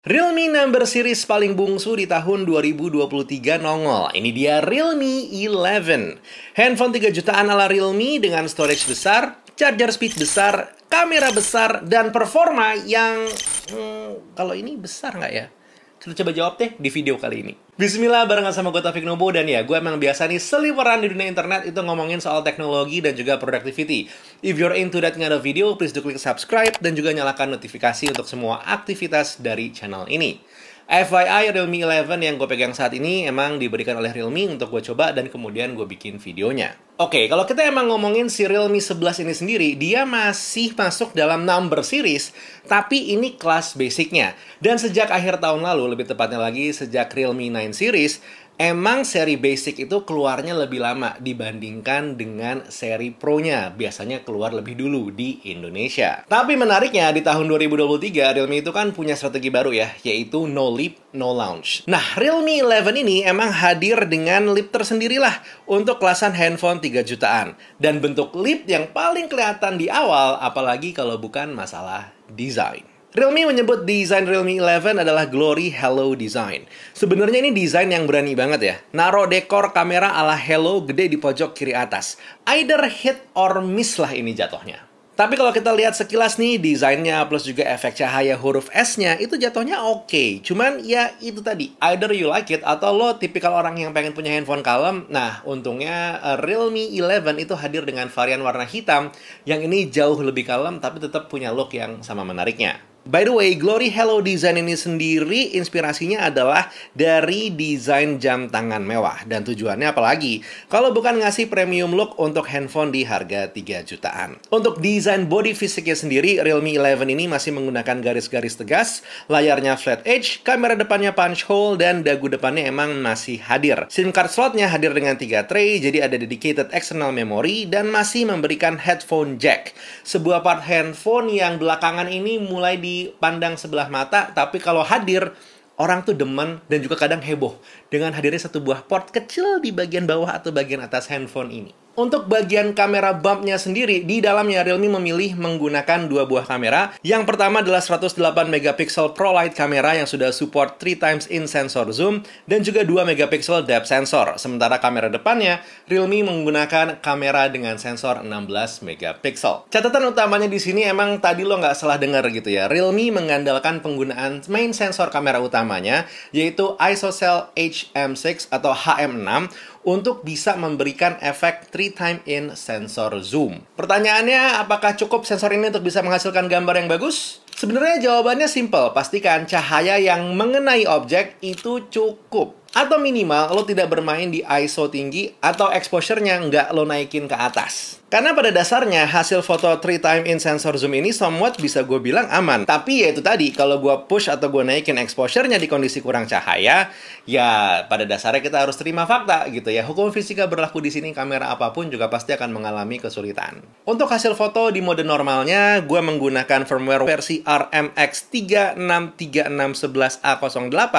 Realme number series paling bungsu di tahun 2023 nongol. Ini dia Realme 11. Handphone 3 jutaan ala Realme dengan storage besar, charger speed besar, kamera besar, dan performa yang... kalau ini besar nggak ya? Kita coba jawab deh di video kali ini. Bismillah, barengan sama gue Taufik Nobo. Dan ya, gue emang biasa nih seliweran di dunia internet itu ngomongin soal teknologi dan juga productivity. If you're into that kind of video, please do klik subscribe dan juga nyalakan notifikasi untuk semua aktivitas dari channel ini. FYI, Realme 11 yang gue pegang saat ini emang diberikan oleh Realme untuk gue coba dan kemudian gue bikin videonya. Oke, kalau kita emang ngomongin si Realme 11 ini sendiri, dia masih masuk dalam number series, tapi ini kelas basicnya. Dan sejak akhir tahun lalu, lebih tepatnya lagi sejak Realme 9 series, emang seri basic itu keluarnya lebih lama dibandingkan dengan seri Pro-nya. Biasanya keluar lebih dulu di Indonesia. Tapi menariknya, di tahun 2023, Realme itu kan punya strategi baru ya, yaitu no lip, no launch. Nah, Realme 11 ini emang hadir dengan lip tersendirilah untuk kelasan handphone 3 jutaan. Dan bentuk lip yang paling kelihatan di awal, apalagi kalau bukan masalah desain. Realme menyebut desain Realme 11 adalah Glory Hello Design. Sebenarnya ini desain yang berani banget ya. Naruh dekor kamera ala Hello gede di pojok kiri atas. Either hit or miss lah ini jatuhnya. Tapi kalau kita lihat sekilas nih, desainnya plus juga efek cahaya huruf S-nya itu jatuhnya oke. Cuman ya itu tadi, either you like it atau lo tipikal orang yang pengen punya handphone kalem. Nah, untungnya Realme 11 itu hadir dengan varian warna hitam yang ini jauh lebih kalem tapi tetap punya look yang sama menariknya. By the way, Glory Hello Design ini sendiri inspirasinya adalah dari desain jam tangan mewah. Dan tujuannya apalagi? Kalau bukan ngasih premium look untuk handphone di harga 3 jutaan. Untuk desain body fisiknya sendiri, Realme 11 ini masih menggunakan garis-garis tegas, layarnya flat edge, kamera depannya punch hole, dan dagu depannya emang masih hadir. SIM card slotnya hadir dengan 3 tray, jadi ada dedicated external memory, dan masih memberikan headphone jack. Sebuah part handphone yang belakangan ini mulai dipandang sebelah mata, tapi kalau hadir, orang tuh demen dan juga kadang heboh dengan hadirnya satu buah port kecil di bagian bawah atau bagian atas handphone ini. Untuk bagian kamera bumpnya sendiri, di dalamnya Realme memilih menggunakan dua buah kamera. Yang pertama adalah 108 megapiksel Pro Light kamera yang sudah support 3x in sensor zoom dan juga 2 megapiksel depth sensor. Sementara kamera depannya, Realme menggunakan kamera dengan sensor 16 megapiksel. Catatan utamanya di sini emang tadi lo nggak salah dengar gitu ya. Realme mengandalkan penggunaan main sensor kamera utamanya, yaitu ISOCELL HM6 atau HM6 untuk bisa memberikan efek 3x in sensor zoom. Pertanyaannya, apakah cukup sensor ini untuk bisa menghasilkan gambar yang bagus? Sebenarnya jawabannya simple, pastikan cahaya yang mengenai objek itu cukup. Atau minimal lo tidak bermain di ISO tinggi atau exposure-nya nggak lo naikin ke atas. Karena pada dasarnya hasil foto 3x in sensor zoom ini somewhat bisa gue bilang aman. Tapi ya itu tadi, kalau gue push atau gue naikin exposure-nya di kondisi kurang cahaya, ya pada dasarnya kita harus terima fakta gitu ya. Hukum fisika berlaku di sini, kamera apapun juga pasti akan mengalami kesulitan. Untuk hasil foto di mode normalnya, gue menggunakan firmware versi RMX 363611A08,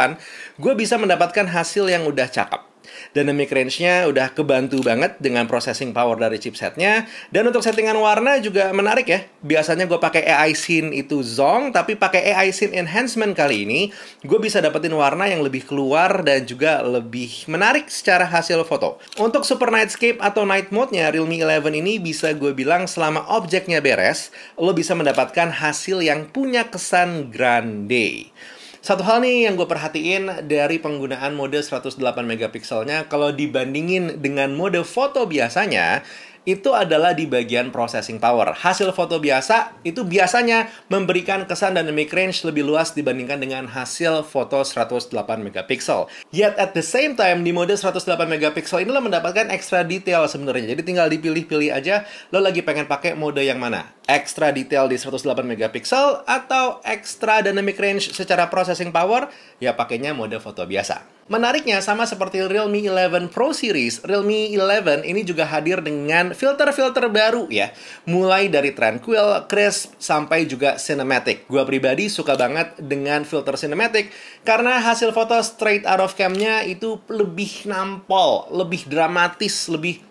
gue bisa mendapatkan hasil yang udah cakep. Dynamic range-nya udah kebantu banget dengan processing power dari chipsetnya. Dan untuk settingan warna juga menarik ya. Biasanya gue pakai AI Scene itu Zong, tapi pakai AI Scene Enhancement kali ini, gue bisa dapetin warna yang lebih keluar dan juga lebih menarik secara hasil foto. Untuk Super Nightscape atau Night Mode-nya, Realme 11 ini bisa gue bilang selama objeknya beres, lo bisa mendapatkan hasil yang punya kesan grande. Satu hal nih yang gue perhatiin dari penggunaan mode 108 megapikselnya, kalau dibandingin dengan mode foto biasanya, itu adalah di bagian processing power. Hasil foto biasa itu biasanya memberikan kesan dynamic range lebih luas dibandingkan dengan hasil foto 108 megapiksel. Yet at the same time, di mode 108 megapiksel ini lo mendapatkan extra detail sebenarnya. Jadi tinggal dipilih-pilih aja lo lagi pengen pakai mode yang mana. Extra detail di 108 megapiksel atau extra dynamic range secara processing power, ya pakainya mode foto biasa. Menariknya, sama seperti Realme 11 Pro Series, Realme 11 ini juga hadir dengan filter-filter baru ya. Mulai dari Tranquil, Crisp, sampai juga Cinematic. Gua pribadi suka banget dengan filter Cinematic karena hasil foto straight out of cam-nya itu lebih nampol, lebih dramatis, lebih...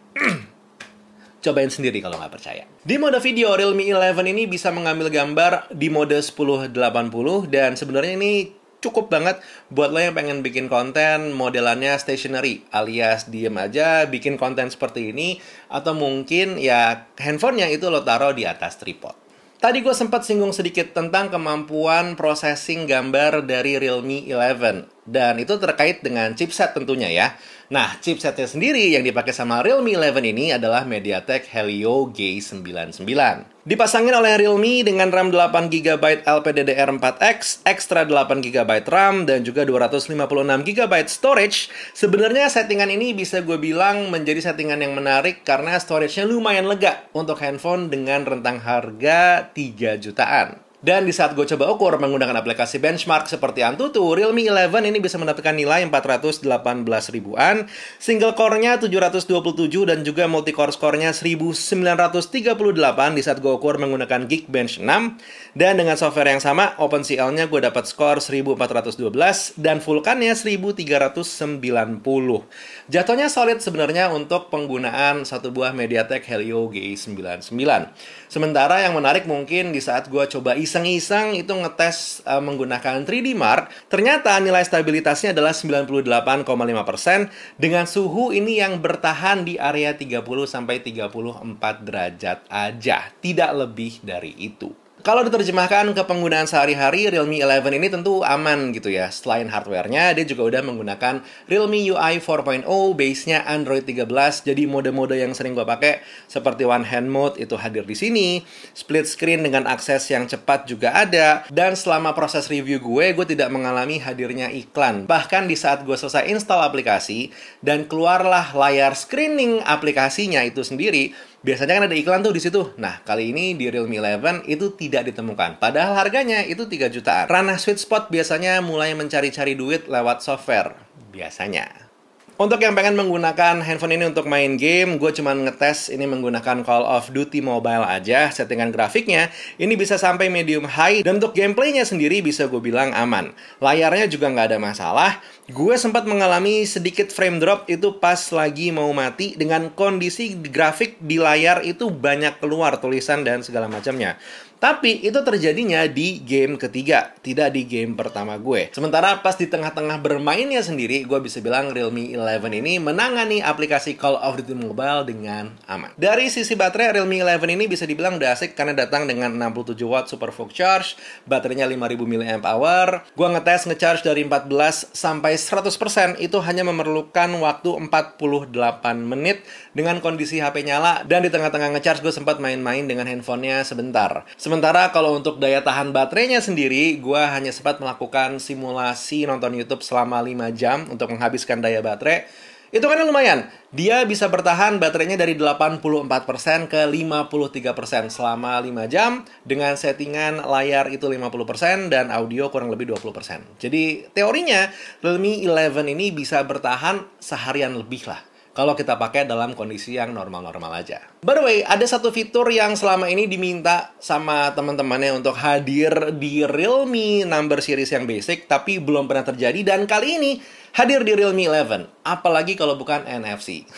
Cobain sendiri kalau nggak percaya. Di mode video, Realme 11 ini bisa mengambil gambar di mode 1080 dan sebenarnya ini cukup banget buat lo yang pengen bikin konten modelannya stationary, alias diem aja bikin konten seperti ini, atau mungkin ya handphonenya itu lo taruh di atas tripod. Tadi gue sempat singgung sedikit tentang kemampuan processing gambar dari Realme 11. Dan itu terkait dengan chipset tentunya ya. Nah, chipsetnya sendiri yang dipakai sama Realme 11 ini adalah MediaTek Helio G99. Dipasangin oleh Realme dengan RAM 8GB LPDDR4X, ekstra 8GB RAM, dan juga 256GB storage. Sebenarnya settingan ini bisa gue bilang menjadi settingan yang menarik karena storage-nya lumayan lega untuk handphone dengan rentang harga 3 jutaan. Dan di saat gue coba ukur menggunakan aplikasi benchmark seperti Antutu, Realme 11 ini bisa mendapatkan nilai 418 ribuan, single core-nya 727 dan juga multi-core score-nya 1938 di saat gue ukur menggunakan Geekbench 6. Dan dengan software yang sama, OpenCL-nya gue dapat skor 1412 dan Vulkan-nya 1390. Jatuhnya solid sebenarnya untuk penggunaan satu buah MediaTek Helio G99. Sementara yang menarik mungkin di saat gue coba iseng-iseng itu ngetes menggunakan 3D Mark, ternyata nilai stabilitasnya adalah 98,5% dengan suhu ini yang bertahan di area 30-34 derajat aja, tidak lebih dari itu. Kalau diterjemahkan ke penggunaan sehari-hari, Realme 11 ini tentu aman gitu ya. Selain hardware-nya, dia juga udah menggunakan Realme UI 4.0, base-nya Android 13. Jadi mode-mode yang sering gue pakai seperti One Hand Mode itu hadir di sini. Split screen dengan akses yang cepat juga ada. Dan selama proses review gue tidak mengalami hadirnya iklan. Bahkan di saat gue selesai install aplikasi dan keluarlah layar screening aplikasinya itu sendiri, biasanya kan ada iklan tuh di situ. Nah, kali ini di Realme 11 itu tidak ditemukan. Padahal harganya itu 3 jutaan. Ranah sweet spot biasanya mulai mencari-cari duit lewat software. Biasanya. Untuk yang pengen menggunakan handphone ini untuk main game, gue cuman ngetes ini menggunakan Call of Duty Mobile aja. Settingan grafiknya ini bisa sampai medium high, dan untuk gameplaynya sendiri bisa gue bilang aman. Layarnya juga nggak ada masalah. Gue sempat mengalami sedikit frame drop itu pas lagi mau mati dengan kondisi grafik di layar itu banyak keluar tulisan dan segala macamnya. Tapi itu terjadinya di game ketiga, tidak di game pertama gue. Sementara pas di tengah-tengah bermainnya sendiri, gue bisa bilang Realme 11 ini menangani aplikasi Call of Duty Mobile dengan aman. Dari sisi baterai, Realme 11 ini bisa dibilang udah asik karena datang dengan 67 watt super fast charge, baterainya 5000 mAh. Gue ngetes ngecharge dari 14 sampai 100% itu hanya memerlukan waktu 48 menit dengan kondisi HP nyala, dan di tengah-tengah ngecharge gue sempat main-main dengan handphonenya sebentar. Sementara kalau untuk daya tahan baterainya sendiri, gue hanya sempat melakukan simulasi nonton YouTube selama 5 jam untuk menghabiskan daya baterai. Itu kan lumayan. Dia bisa bertahan baterainya dari 84% ke 53% selama 5 jam dengan settingan layar itu 50% dan audio kurang lebih 20%. Jadi teorinya Realme 11 ini bisa bertahan seharian lebih lah kalau kita pakai dalam kondisi yang normal-normal aja. By the way, ada satu fitur yang selama ini diminta sama teman-temannya untuk hadir di Realme number series yang basic, tapi belum pernah terjadi, dan kali ini hadir di Realme 11. Apalagi kalau bukan NFC.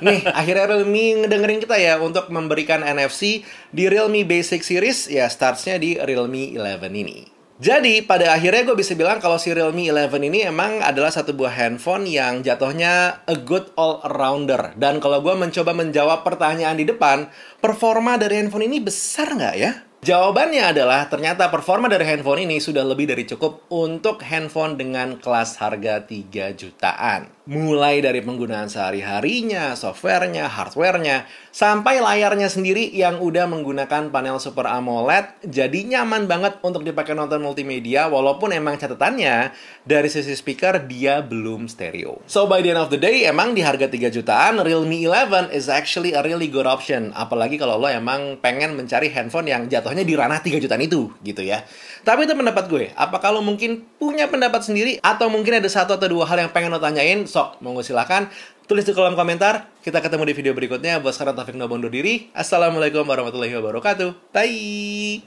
Nih, akhirnya Realme ngedengerin kita ya untuk memberikan NFC di Realme Basic Series, ya startsnya di Realme 11 ini. Jadi, pada akhirnya gue bisa bilang kalau si Realme 11 ini emang adalah satu buah handphone yang jatuhnya a good all-rounder. Dan kalau gue mencoba menjawab pertanyaan di depan, performa dari handphone ini besar nggak ya? Jawabannya adalah ternyata performa dari handphone ini sudah lebih dari cukup untuk handphone dengan kelas harga 3 jutaan. Mulai dari penggunaan sehari-harinya, softwarenya, hardwarenya, sampai layarnya sendiri yang udah menggunakan panel Super AMOLED, jadi nyaman banget untuk dipakai nonton multimedia, walaupun emang catatannya dari sisi speaker dia belum stereo. So by the end of the day, emang di harga 3 jutaan, Realme 11 is actually a really good option. Apalagi kalau lo emang pengen mencari handphone yang jatuhnya di ranah 3 jutaan itu, gitu ya. Tapi itu pendapat gue. Apakah lo mungkin punya pendapat sendiri? Atau mungkin ada satu atau dua hal yang pengen lo tanyain? Sok, monggo silakan tulis di kolom komentar. Kita ketemu di video berikutnya. Buat sekarang Taufik undur diri. Assalamualaikum warahmatullahi wabarakatuh. Bye!